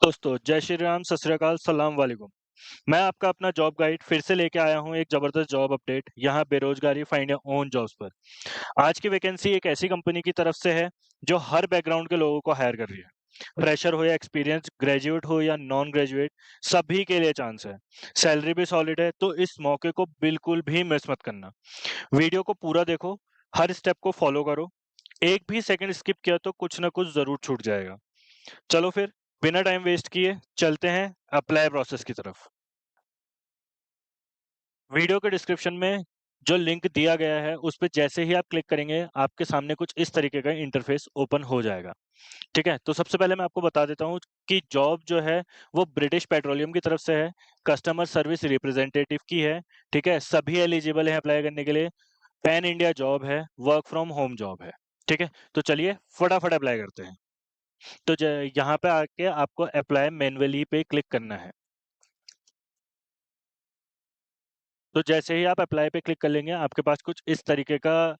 दोस्तों, जय श्री राम, सत श्री अकाल, सलाम वालेकुम। मैं आपका अपना जॉब गाइड फिर से लेके आया हूँ एक ज़बरदस्त जॉब अपडेट, यहाँ बेरोज़गारी फाइंड योर ओन जॉब्स पर। आज की वैकेंसी एक ऐसी कंपनी की तरफ से है, जो हर बैकग्राउंड के लोगों को हायर कर रही है। फ्रेशर हो या एक्सपीरियंस्ड, ग्रेजुएट हो या नॉन ग्रेजुएट, सभी के लिए चांस है। सैलरी भी सॉलिड है, तो इस मौके को बिल्कुल भी मिस मत करना। वीडियो को पूरा देखो, हर स्टेप को फॉलो करो। एक भी सेकंड स्किप किया तो कुछ ना कुछ ज़रूर छूट जाएगा। चलो फिर बिना टाइम वेस्ट किए चलते हैं अप्लाई प्रोसेस की तरफ। वीडियो के डिस्क्रिप्शन में जो लिंक दिया गया है उस पे जैसे ही आप क्लिक करेंगे आपके सामने कुछ इस तरीके का इंटरफेस ओपन हो जाएगा। ठीक है? तो सबसे पहले मैं आपको बता देता हूँ कि जॉब जो है वो ब्रिटिश पेट्रोलियम की तरफ से है, कस्टमर सर्विस रिप्रेजेंटेटिव की है। ठीक है? सभी एलिजिबल हैं अप्लाई करने के लिए। पैन इंडिया जॉब है, वर्क फ्रॉम होम जॉब है। ठीक है? तो चलिए फटाफट अप्लाई करते हैं। तो यहाँ पे आके आपको अप्लाई मैन्युअली पे क्लिक करना है। तो जैसे ही आप अप्लाई पे क्लिक कर लेंगे, आपके पास कुछ इस तरीके का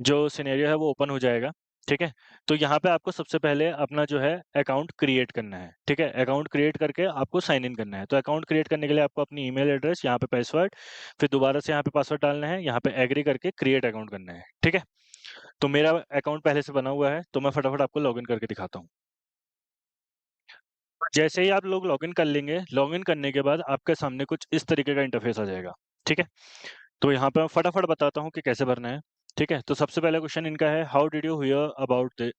जो सिनेरियो है वो ओपन हो जाएगा, ठीक है? तो यहाँ पे आपको सबसे पहले अपना जो है अकाउंट क्रिएट करना है, ठीक है? अकाउंट क्रिएट करके आपको साइन इन करना है। तो अकाउंट क्रिएट करने के लिए आपको अपनी ईमेल एड्रेस, यहाँ पे पासवर्ड, फिर दोबारा से यहाँ पे पासवर्ड डालना है, यहाँ पे एग्री करके क्रिएट अकाउंट करना है, ठीक है? तो मेरा अकाउंट पहले से बना हुआ है, तो मैं फटाफट आपको लॉगिन करके दिखाता हूँ। जैसे ही आप लोग लॉगिन कर लेंगे, लॉगिन करने के बाद आपके सामने कुछ इस तरीके का इंटरफेस आ जाएगा, ठीक है? तो यहाँ पे मैं फटाफट बताता हूँ कि कैसे भरना है, ठीक है? तो सबसे पहला क्वेश्चन इनका है how did you hear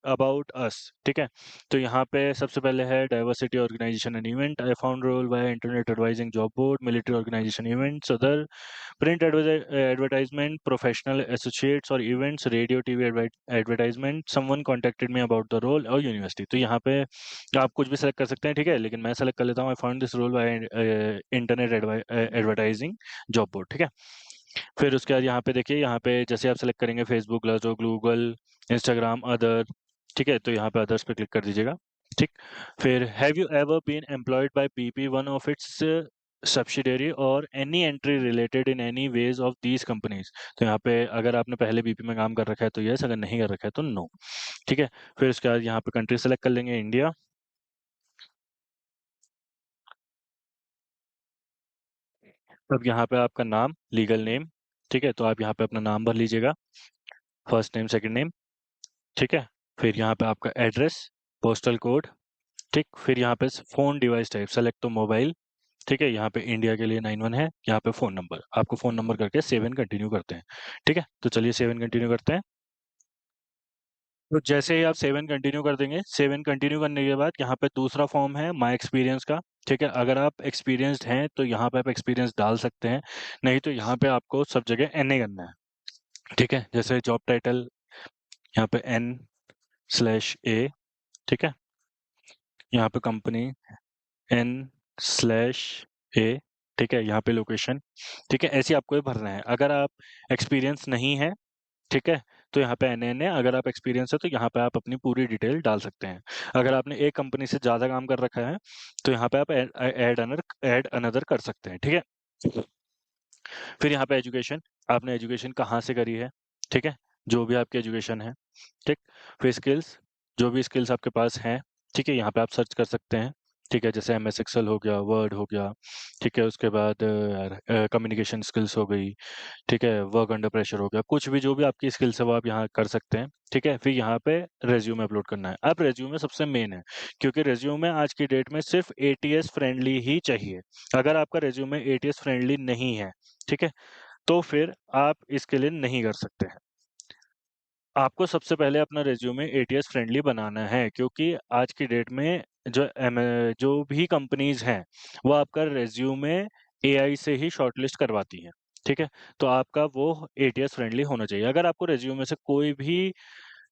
about us, ठीक है? तो यहाँ पे सबसे पहले है diversity organisation and event, I found role via internet advising job board, military organisation events, other print advertisement, professional associates और events, radio TV advertisement, someone contacted me about the role और यूनिवर्सिटी। तो यहाँ पे आप कुछ भी select कर सकते हैं, ठीक है? लेकिन मैं सेलेक्ट कर लेता हूँ I found this role by internet advertising job board, ठीक है? फिर उसके बाद यहाँ पे देखिए, यहाँ पे जैसे आप सेलेक्ट करेंगे Facebook, Glassdoor, Google, Instagram, other, ठीक है? तो यहाँ पे अदर्स पे क्लिक कर दीजिएगा, ठीक? फिर have you ever been employed by BP one of its subsidiary or any entry related in any ways of these companies. तो यहाँ पे अगर आपने पहले बीपी में काम कर रखा है तो यस, अगर नहीं कर रखा है तो नो, ठीक है? फिर उसके बाद यहाँ पे कंट्री सेलेक्ट कर लेंगे इंडिया। अब यहाँ पे आपका नाम, लीगल नेम, ठीक है? तो आप यहाँ पे अपना नाम भर लीजिएगा, फर्स्ट नेम, सेकंड नेम, ठीक है? फिर यहाँ पे आपका एड्रेस, पोस्टल कोड, ठीक? फिर यहाँ पे फ़ोन डिवाइस टाइप सेलेक्ट तो मोबाइल, ठीक है? यहाँ पे इंडिया के लिए 91 है, यहाँ पे फ़ोन नंबर, आपको फ़ोन नंबर करके सेव एंड कंटिन्यू करते हैं, ठीक है? तो चलिए सेव एंड कंटिन्यू करते हैं। तो जैसे ही आप सेव एंड कंटिन्यू कर देंगे, सेव एंड कंटिन्यू करने के बाद यहाँ पे दूसरा फॉर्म है माय एक्सपीरियंस का, ठीक है? अगर आप एक्सपीरियंस्ड हैं तो यहाँ पे आप एक्सपीरियंस डाल सकते हैं, नहीं तो यहाँ पे आपको सब जगह एनए करना है, ठीक है? जैसे जॉब टाइटल यहाँ पे N/A, ठीक है? यहाँ पे कंपनी N/A, ठीक है? यहाँ पे लोकेशन, ठीक है? ऐसे ही आपको ये भरना है। अगर आप एक्सपीरियंस नहीं है, ठीक है? तो यहाँ पे NA, अगर आप एक्सपीरियंस है तो यहाँ पे आप अपनी पूरी डिटेल डाल सकते हैं। अगर आपने एक कंपनी से ज़्यादा काम कर रखा है, तो यहाँ पे आप ऐड अनदर कर सकते हैं, ठीक है? फिर यहाँ पे एजुकेशन, आपने एजुकेशन कहाँ से करी है, ठीक है? जो भी आपकी एजुकेशन है, ठीक? फिर स्किल्स, जो भी स्किल्स आपके पास हैं, ठीक है? यहाँ पे आप सर्च कर सकते हैं, ठीक है? जैसे एमएस एक्सेल हो गया, वर्ड हो गया, ठीक है? उसके बाद कम्युनिकेशन स्किल्स हो गई, ठीक है? वर्क अंडर प्रेशर हो गया, कुछ भी जो भी आपकी स्किल्स है वो आप यहाँ कर सकते हैं, ठीक है? फिर यहाँ पे रिज्यूमे अपलोड करना है। अब रिज्यूमे सबसे मेन है, क्योंकि रिज्यूमे आज की डेट में सिर्फ एटीएस फ्रेंडली ही चाहिए। अगर आपका रिज्यूमे एटीएस फ्रेंडली नहीं है, ठीक है? तो फिर आप इसके लिए नहीं कर सकते हैं। आपको सबसे पहले अपना रिज्यूमे एटीएस फ्रेंडली बनाना है, क्योंकि आज की डेट में जो भी कंपनीज़ हैं, वो आपका रिज्यूमे एआई से ही शॉर्टलिस्ट करवाती हैं, ठीक है? तो आपका वो एटीएस फ्रेंडली होना चाहिए। अगर आपको रिज्यूमे से कोई भी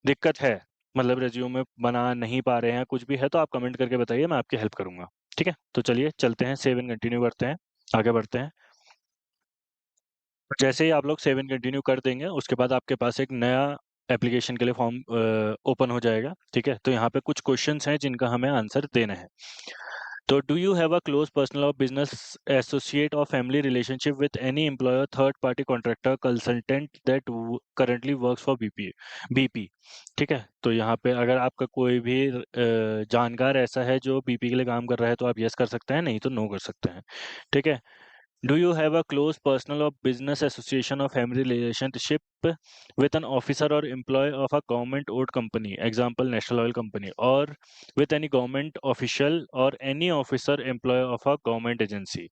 दिक्कत है, मतलब रिज्यूमे बना नहीं पा रहे हैं, कुछ भी है, तो आप कमेंट करके बताइए, मैं आपकी हेल्प करूँगा, ठीक है? तो चलिए चलते हैं, सेव एंड कंटिन्यू करते हैं, आगे बढ़ते हैं। जैसे ही आप लोग सेव एंड कंटिन्यू कर देंगे, उसके बाद आपके पास एक नया एप्लीकेशन के लिए फॉर्म ओपन हो जाएगा, ठीक है? तो यहाँ पे कुछ क्वेश्चंस हैं जिनका हमें आंसर देना है। तो do you have a close personal और बिजनेस एसोसिएट और family relationship with any employer, third party contractor, consultant that currently works for BP? ठीक है, तो यहाँ पे अगर आपका कोई भी जानकार ऐसा है जो बीपी के लिए काम कर रहा है तो आप यस कर सकते हैं, नहीं तो नो कर सकते हैं। ठीक है। Do you have a close personal or business association or family relationship with an officer or employee of a government-owned company, example National Oil Company, or with any government official or any officer employee of a government agency?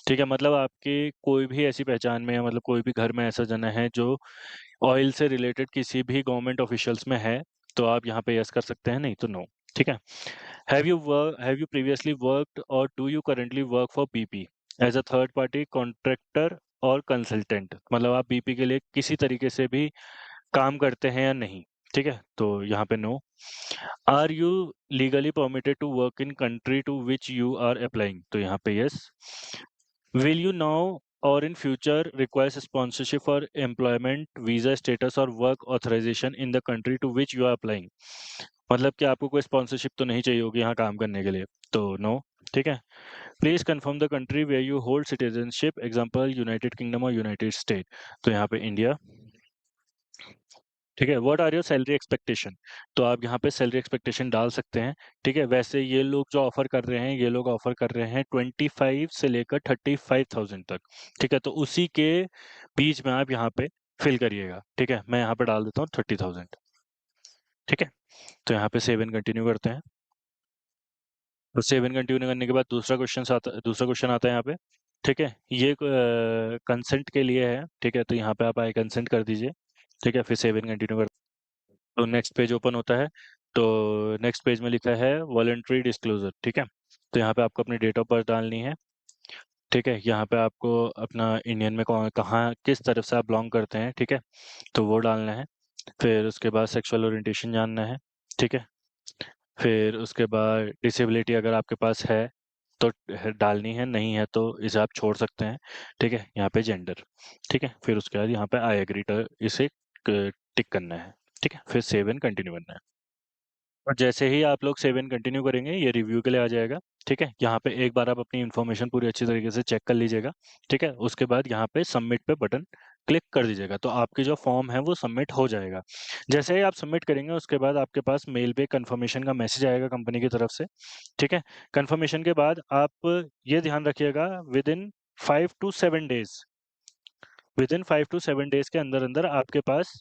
ठीक है, मतलब आपकी कोई भी ऐसी पहचान में है, मतलब कोई भी घर में ऐसा जना है जो ऑयल से रिलेटेड किसी भी गवर्नमेंट ऑफिशियल्स में है, तो आप यहाँ पे यस कर सकते हैं, नहीं तो नो। ठीक है। Have you previously worked or do you currently work for BP as a third party contractor और कंसल्टेंट? मतलब आप बीपी के लिए किसी तरीके से भी काम करते हैं या नहीं? ठीक है, तो यहाँ पे no. Are you legally permitted to work in country to which you are applying? तो यहाँ पे yes. Will you now or in future requires sponsorship for employment, visa status or work authorization in the country to which you are applying? मतलब कि आपको कोई sponsorship तो नहीं चाहिए होगी यहाँ काम करने के लिए, तो नो। ठीक है। Please confirm the country where you hold citizenship, example United Kingdom और यूनाइटेड स्टेट। तो यहाँ पे इंडिया। ठीक है। What are your salary expectation? तो आप यहाँ पे सैलरी एक्सपेक्टेशन डाल सकते हैं। ठीक है, वैसे ये लोग जो ऑफर कर रहे हैं, ये लोग ऑफर कर रहे हैं 25 से लेकर 35,000 तक। ठीक है, तो उसी के बीच में आप यहाँ पे फिल करिएगा। ठीक है, मैं यहाँ पे डाल देता हूँ 30,000। ठीक है, तो यहाँ पे सेव एंड कंटिन्यू करते हैं। तो सेव एंड कंटिन्यू करने के बाद दूसरा क्वेश्चन आता है यहाँ पे। ठीक है, ये कंसेंट के लिए है। ठीक है, तो यहाँ पे आप आई कंसेंट कर दीजिए। ठीक है, फिर सेव एंड कंटिन्यू कर। तो नेक्स्ट पेज ओपन होता है। तो नेक्स्ट पेज में लिखा है वॉलंटरी डिस्क्लोजर। ठीक है, तो यहाँ पे आपको अपनी डेट ऑफ बर्थ डालनी है। ठीक है, यहाँ पे आपको अपना इंडियन में कहाँ किस तरफ से आप बिलोंग करते हैं, ठीक है, तो वो डालना है। फिर उसके बाद सेक्सुअल ओरिएंटेशन जानना है। ठीक है, फिर उसके बाद डिसेबिलिटी अगर आपके पास है तो डालनी है, नहीं है तो इसे आप छोड़ सकते हैं। ठीक है, यहाँ पे जेंडर। ठीक है, फिर उसके बाद यहाँ पे आई एग्री इसे टिक करना है। ठीक है, फिर सेव एंड कंटिन्यू करना है। और जैसे ही आप लोग सेव एंड कंटिन्यू करेंगे ये रिव्यू के लिए आ जाएगा। ठीक है, यहाँ पे एक बार आप अपनी इन्फॉर्मेशन पूरी अच्छी तरीके से चेक कर लीजिएगा। ठीक है, उसके बाद यहाँ पे सबमिट पे बटन क्लिक कर दीजिएगा, तो आपकी जो फॉर्म है वो सबमिट हो जाएगा। जैसे ही आप सबमिट करेंगे उसके बाद आपके पास मेल पे कंफर्मेशन का मैसेज आएगा कंपनी की तरफ से। ठीक है, कंफर्मेशन के बाद आप ये ध्यान रखिएगा विद इन 5 to 7 डेज के अंदर अंदर आपके पास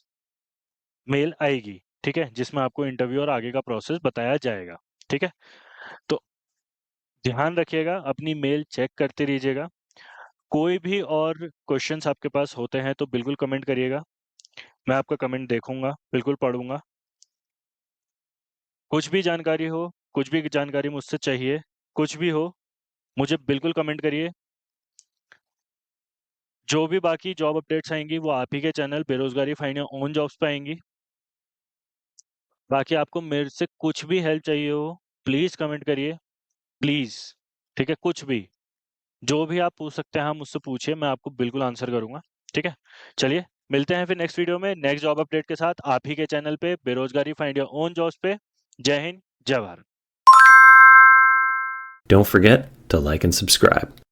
मेल आएगी। ठीक है, जिसमें आपको इंटरव्यू और आगे का प्रोसेस बताया जाएगा। ठीक है, तो ध्यान रखिएगा, अपनी मेल चेक करते रहिएगा। कोई भी और क्वेश्चंस आपके पास होते हैं तो बिल्कुल कमेंट करिएगा। मैं आपका कमेंट देखूंगा, बिल्कुल पढ़ूंगा। कुछ भी जानकारी हो, कुछ भी जानकारी मुझसे चाहिए, कुछ भी हो, मुझे बिल्कुल कमेंट करिए। जो भी बाकी जॉब अपडेट्स आएंगी वो आप ही के चैनल बेरोजगारी फाइंड योर ओन जॉब्स पे आएंगी। बाकी आपको मेरे से कुछ भी हेल्प चाहिए हो, प्लीज कमेंट करिए, प्लीज। ठीक है, कुछ भी, जो भी आप पूछ सकते हैं, आप मुझसे पूछिए, मैं आपको बिल्कुल आंसर करूंगा। ठीक है, चलिए मिलते हैं फिर नेक्स्ट वीडियो में नेक्स्ट जॉब अपडेट के साथ, आप ही के चैनल पे बेरोजगारी फाइंड योर ओन जॉब्स पे। जय हिंद, जय Bharat. Don't forget to like and subscribe.